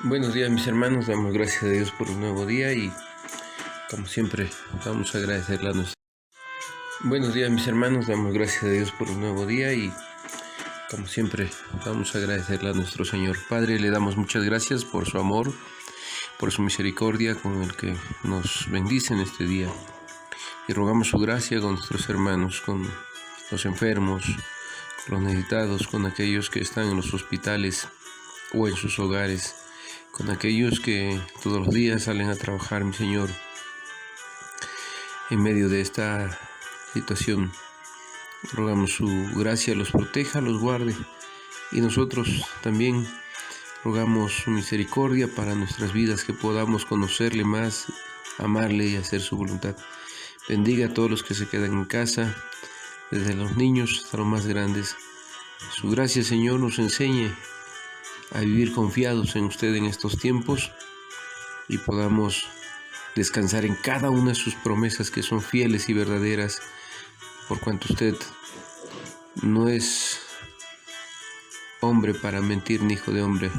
Buenos días mis hermanos, damos gracias a Dios por un nuevo día y como siempre vamos a agradecerle a nuestro... Buenos días mis hermanos, damos gracias a Dios por un nuevo día y como siempre vamos a agradecerle a nuestro Señor. Padre, le damos muchas gracias por su amor, por su misericordia con el que nos bendice en este día. Y rogamos su gracia con nuestros hermanos, con los enfermos, con los necesitados, con aquellos que están en los hospitales o en sus hogares, con aquellos que todos los días salen a trabajar, mi Señor, en medio de esta situación. Rogamos su gracia los proteja, los guarde, y nosotros también rogamos su misericordia para nuestras vidas, que podamos conocerle más, amarle y hacer su voluntad. Bendiga a todos los que se quedan en casa, desde los niños hasta los más grandes. Su gracia, Señor, nos enseñe a vivir confiados en usted en estos tiempos y podamos descansar en cada una de sus promesas, que son fieles y verdaderas, por cuanto usted no es hombre para mentir, ni hijo de hombre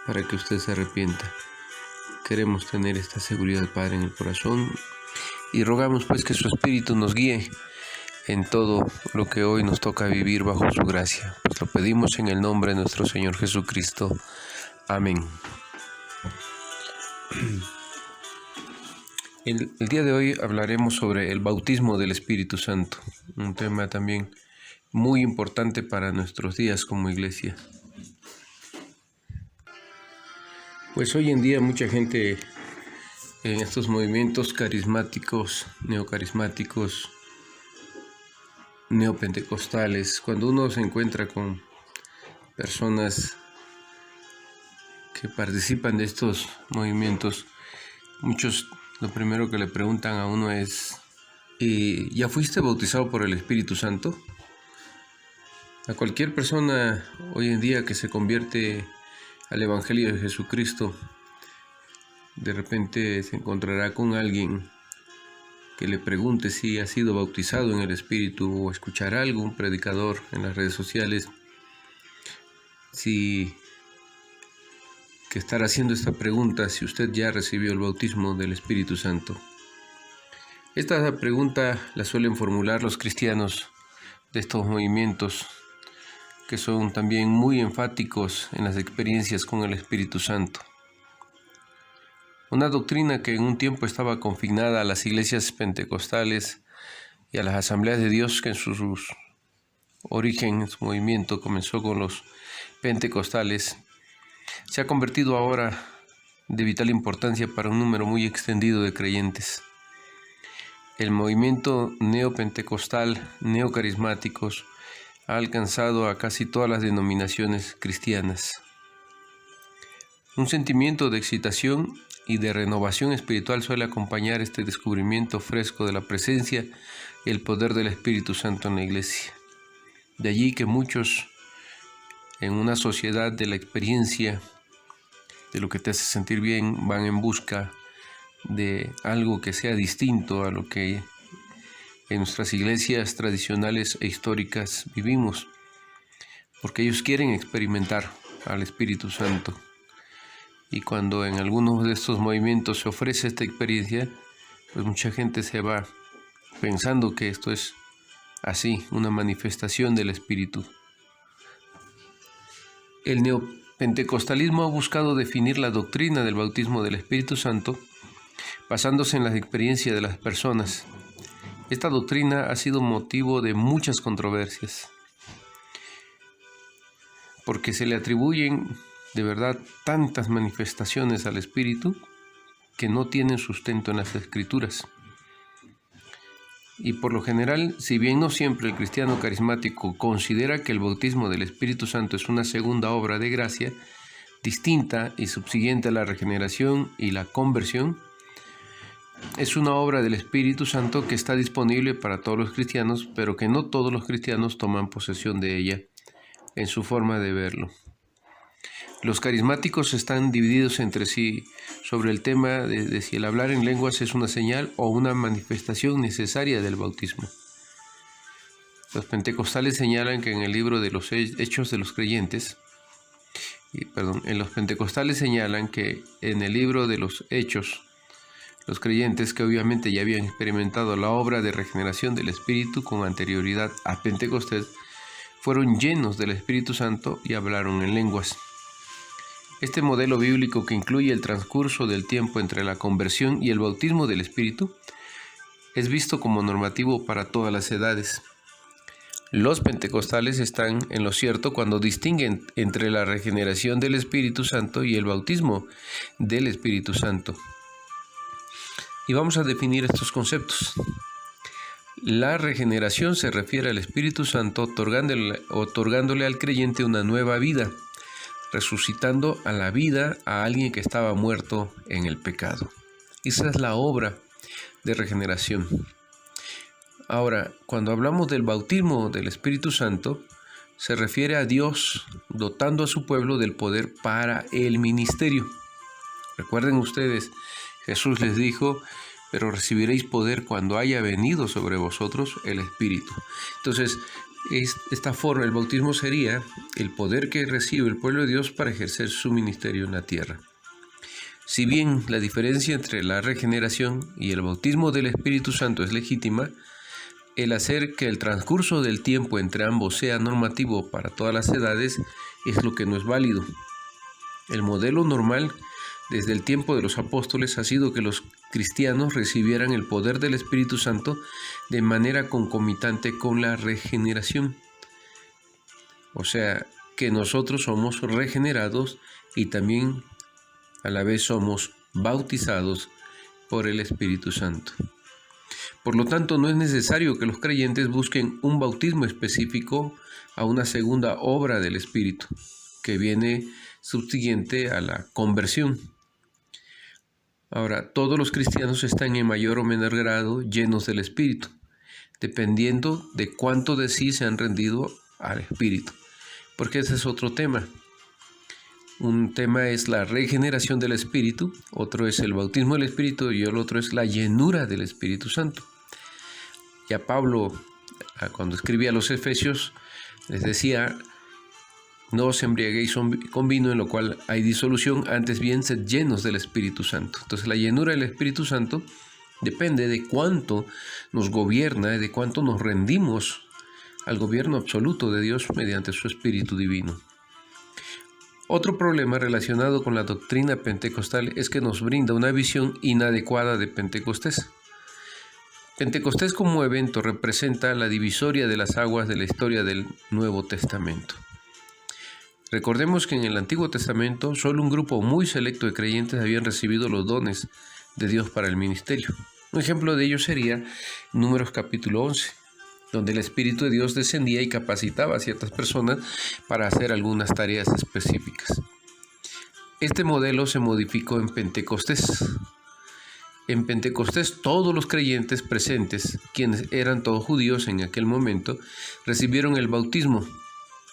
para que usted se arrepienta. Queremos tener esta seguridad, Padre, en el corazón, y rogamos pues que su Espíritu nos guíe en todo lo que hoy nos toca vivir bajo su gracia. Pues lo pedimos en el nombre de nuestro Señor Jesucristo. Amén. El día de hoy hablaremos sobre el bautismo del Espíritu Santo, un tema también muy importante para nuestros días como iglesia. Pues hoy en día mucha gente en estos movimientos carismáticos, neocarismáticos, neopentecostales, cuando uno se encuentra con personas que participan de estos movimientos, muchos lo primero que le preguntan a uno es: ¿ya fuiste bautizado por el Espíritu Santo? A cualquier persona hoy en día que se convierte al Evangelio de Jesucristo, de repente se encontrará con alguien que le pregunte si ha sido bautizado en el Espíritu, o escuchará algún predicador en las redes sociales que estará haciendo esta pregunta: si usted ya recibió el bautismo del Espíritu Santo. Esta pregunta la suelen formular los cristianos de estos movimientos, que son también muy enfáticos en las experiencias con el Espíritu Santo. Una doctrina que en un tiempo estaba confinada a las iglesias pentecostales y a las asambleas de Dios, que en su origen, en su movimiento, comenzó con los pentecostales, se ha convertido ahora de vital importancia para un número muy extendido de creyentes. El movimiento neopentecostal, neocarismáticos, ha alcanzado a casi todas las denominaciones cristianas. Un sentimiento de excitación y de renovación espiritual suele acompañar este descubrimiento fresco de la presencia y el poder del Espíritu Santo en la iglesia. De allí que muchos, en una sociedad de la experiencia, de lo que te hace sentir bien, van en busca de algo que sea distinto a lo que en nuestras iglesias tradicionales e históricas vivimos, porque ellos quieren experimentar al Espíritu Santo. Y cuando en algunos de estos movimientos se ofrece esta experiencia, pues mucha gente se va pensando que esto es así, una manifestación del Espíritu. El neopentecostalismo ha buscado definir la doctrina del bautismo del Espíritu Santo basándose en las experiencias de las personas. Esta doctrina ha sido motivo de muchas controversias, porque se le atribuyen de verdad tantas manifestaciones al Espíritu que no tienen sustento en las Escrituras. Y por lo general, si bien no siempre el cristiano carismático considera que el bautismo del Espíritu Santo es una segunda obra de gracia, distinta y subsiguiente a la regeneración y la conversión, es una obra del Espíritu Santo que está disponible para todos los cristianos, pero que no todos los cristianos toman posesión de ella en su forma de verlo. Los carismáticos están divididos entre sí sobre el tema de si el hablar en lenguas es una señal o una manifestación necesaria del bautismo. Los pentecostales señalan que en el libro de los Hechos de los Creyentes En los pentecostales señalan que en el libro de los Hechos, los creyentes que obviamente ya habían experimentado la obra de regeneración del Espíritu con anterioridad a Pentecostés, fueron llenos del Espíritu Santo y hablaron en lenguas. Este modelo bíblico, que incluye el transcurso del tiempo entre la conversión y el bautismo del Espíritu, es visto como normativo para todas las edades. Los pentecostales están en lo cierto cuando distinguen entre la regeneración del Espíritu Santo y el bautismo del Espíritu Santo. Y vamos a definir estos conceptos. La regeneración se refiere al Espíritu Santo otorgándole al creyente una nueva vida, resucitando a la vida a alguien que estaba muerto en el pecado. Esa es la obra de regeneración. Ahora, cuando hablamos del bautismo del Espíritu Santo, se refiere a Dios dotando a su pueblo del poder para el ministerio. Recuerden ustedes, Jesús les dijo: pero recibiréis poder cuando haya venido sobre vosotros el Espíritu. Entonces, esta forma, el bautismo sería el poder que recibe el pueblo de Dios para ejercer su ministerio en la tierra. Si bien la diferencia entre la regeneración y el bautismo del Espíritu Santo es legítima, el hacer que el transcurso del tiempo entre ambos sea normativo para todas las edades es lo que no es válido. El modelo normal desde el tiempo de los apóstoles ha sido que los cristianos recibieran el poder del Espíritu Santo de manera concomitante con la regeneración. O sea, que nosotros somos regenerados y también a la vez somos bautizados por el Espíritu Santo. Por lo tanto, no es necesario que los creyentes busquen un bautismo específico a una segunda obra del Espíritu, que viene subsiguiente a la conversión. Ahora, todos los cristianos están en mayor o menor grado llenos del Espíritu, dependiendo de cuánto de sí se han rendido al Espíritu, porque ese es otro tema. Un tema es la regeneración del Espíritu, otro es el bautismo del Espíritu y el otro es la llenura del Espíritu Santo. Ya Pablo, cuando escribía a los Efesios, les decía: no os embriaguéis con vino, en lo cual hay disolución, antes bien sed llenos del Espíritu Santo. Entonces la llenura del Espíritu Santo depende de cuánto nos gobierna, de cuánto nos rendimos al gobierno absoluto de Dios mediante su Espíritu Divino. Otro problema relacionado con la doctrina pentecostal es que nos brinda una visión inadecuada de Pentecostés. Pentecostés como evento representa la divisoria de las aguas de la historia del Nuevo Testamento. Recordemos que en el Antiguo Testamento solo un grupo muy selecto de creyentes habían recibido los dones de Dios para el ministerio. Un ejemplo de ello sería Números capítulo 11, donde el Espíritu de Dios descendía y capacitaba a ciertas personas para hacer algunas tareas específicas. Este modelo se modificó en Pentecostés. En Pentecostés todos los creyentes presentes, quienes eran todos judíos en aquel momento, recibieron el bautismo.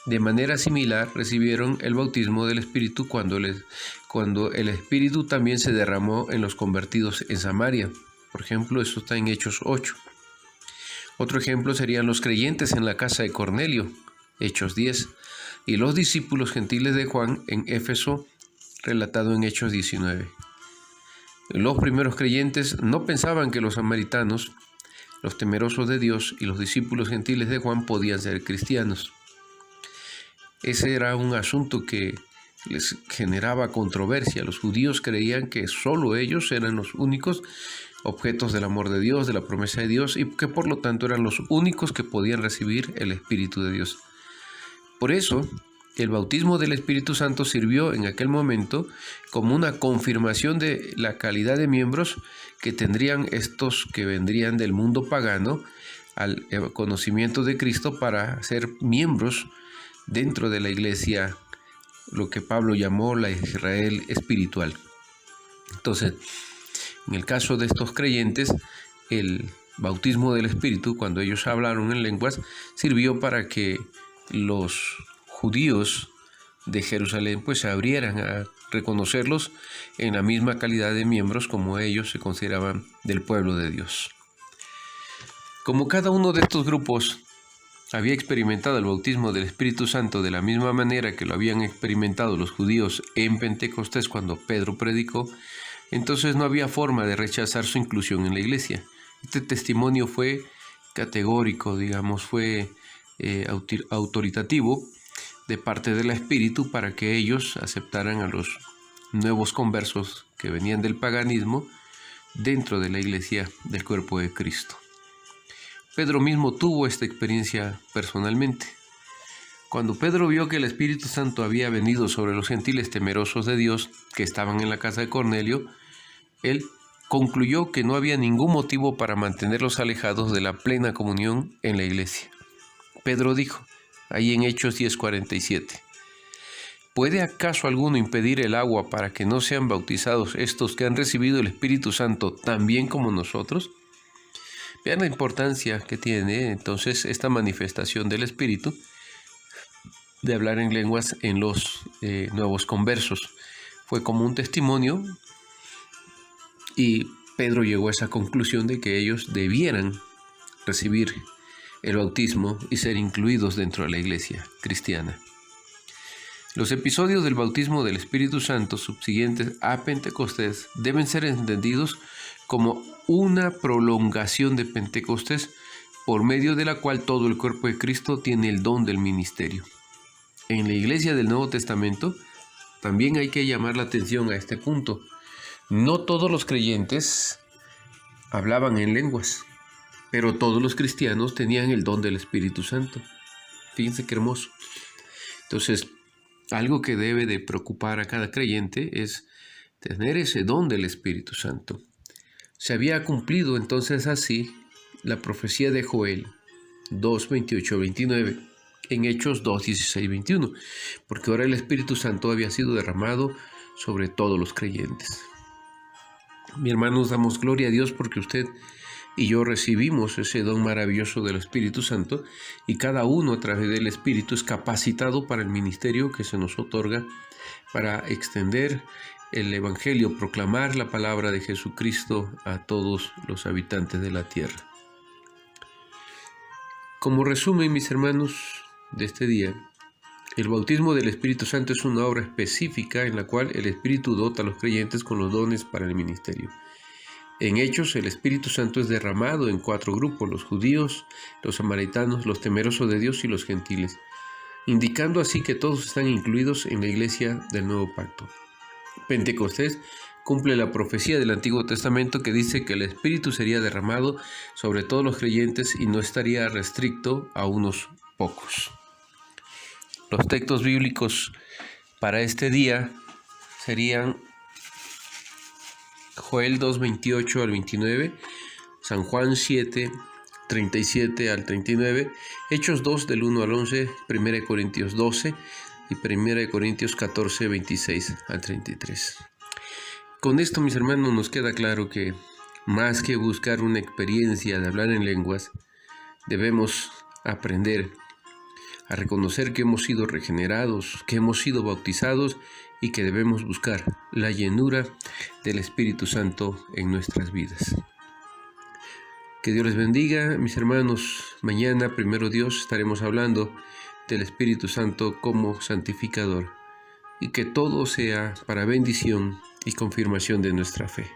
De manera similar, recibieron el bautismo del Espíritu cuando el Espíritu también se derramó en los convertidos en Samaria. Por ejemplo, eso está en Hechos 8. Otro ejemplo serían los creyentes en la casa de Cornelio, Hechos 10, y los discípulos gentiles de Juan en Éfeso, relatado en Hechos 19. Los primeros creyentes no pensaban que los samaritanos, los temerosos de Dios y los discípulos gentiles de Juan podían ser cristianos. Ese era un asunto que les generaba controversia. Los judíos creían que solo ellos eran los únicos objetos del amor de Dios, de la promesa de Dios, y que por lo tanto eran los únicos que podían recibir el Espíritu de Dios. Por eso, el bautismo del Espíritu Santo sirvió en aquel momento como una confirmación de la calidad de miembros que tendrían estos que vendrían del mundo pagano al conocimiento de Cristo para ser miembros dentro de la iglesia, lo que Pablo llamó la Israel espiritual. Entonces, en el caso de estos creyentes, el bautismo del Espíritu, cuando ellos hablaron en lenguas, sirvió para que los judíos de Jerusalén pues se abrieran a reconocerlos en la misma calidad de miembros como ellos se consideraban del pueblo de Dios. Como cada uno de estos grupos había experimentado el bautismo del Espíritu Santo de la misma manera que lo habían experimentado los judíos en Pentecostés cuando Pedro predicó, entonces no había forma de rechazar su inclusión en la iglesia. Este testimonio fue categórico, fue autoritativo de parte del Espíritu para que ellos aceptaran a los nuevos conversos que venían del paganismo dentro de la iglesia del cuerpo de Cristo. Pedro mismo tuvo esta experiencia personalmente. Cuando Pedro vio que el Espíritu Santo había venido sobre los gentiles temerosos de Dios que estaban en la casa de Cornelio, él concluyó que no había ningún motivo para mantenerlos alejados de la plena comunión en la iglesia. Pedro dijo, ahí en Hechos 10:47, ¿puede acaso alguno impedir el agua para que no sean bautizados estos que han recibido el Espíritu Santo también como nosotros? Vean la importancia que tiene entonces esta manifestación del Espíritu de hablar en lenguas en los nuevos conversos. Fue como un testimonio y Pedro llegó a esa conclusión de que ellos debieran recibir el bautismo y ser incluidos dentro de la iglesia cristiana. Los episodios del bautismo del Espíritu Santo subsiguientes a Pentecostés deben ser entendidos como una prolongación de Pentecostés por medio de la cual todo el cuerpo de Cristo tiene el don del ministerio. En la iglesia del Nuevo Testamento también hay que llamar la atención a este punto. No todos los creyentes hablaban en lenguas, pero todos los cristianos tenían el don del Espíritu Santo. Fíjense qué hermoso. Entonces, algo que debe de preocupar a cada creyente es tener ese don del Espíritu Santo. Se había cumplido entonces así la profecía de Joel 2:28-29 en Hechos 2:16-21, porque ahora el Espíritu Santo había sido derramado sobre todos los creyentes. Mi hermanos, damos gloria a Dios porque usted y yo recibimos ese don maravilloso del Espíritu Santo y cada uno a través del Espíritu es capacitado para el ministerio que se nos otorga para extender el Evangelio, proclamar la palabra de Jesucristo a todos los habitantes de la tierra. Como resumen, mis hermanos, de este día, el bautismo del Espíritu Santo es una obra específica en la cual el Espíritu dota a los creyentes con los dones para el ministerio. En Hechos, el Espíritu Santo es derramado en 4 grupos: los judíos, los samaritanos, los temerosos de Dios y los gentiles, indicando así que todos están incluidos en la iglesia del Nuevo Pacto. Pentecostés cumple la profecía del Antiguo Testamento que dice que el Espíritu sería derramado sobre todos los creyentes y no estaría restricto a unos pocos. Los textos bíblicos para este día serían Joel 2:28-29, San Juan 7:37-39, Hechos 2 del 1 al 11, 1 Corintios 12 y 1 Corintios 14:26-33. Con esto, mis hermanos, nos queda claro que más que buscar una experiencia de hablar en lenguas, debemos aprender a reconocer que hemos sido regenerados, que hemos sido bautizados y que debemos buscar la llenura del Espíritu Santo en nuestras vidas. Que Dios les bendiga, mis hermanos. Mañana, primero Dios, estaremos hablando del Espíritu Santo como santificador y que todo sea para bendición y confirmación de nuestra fe.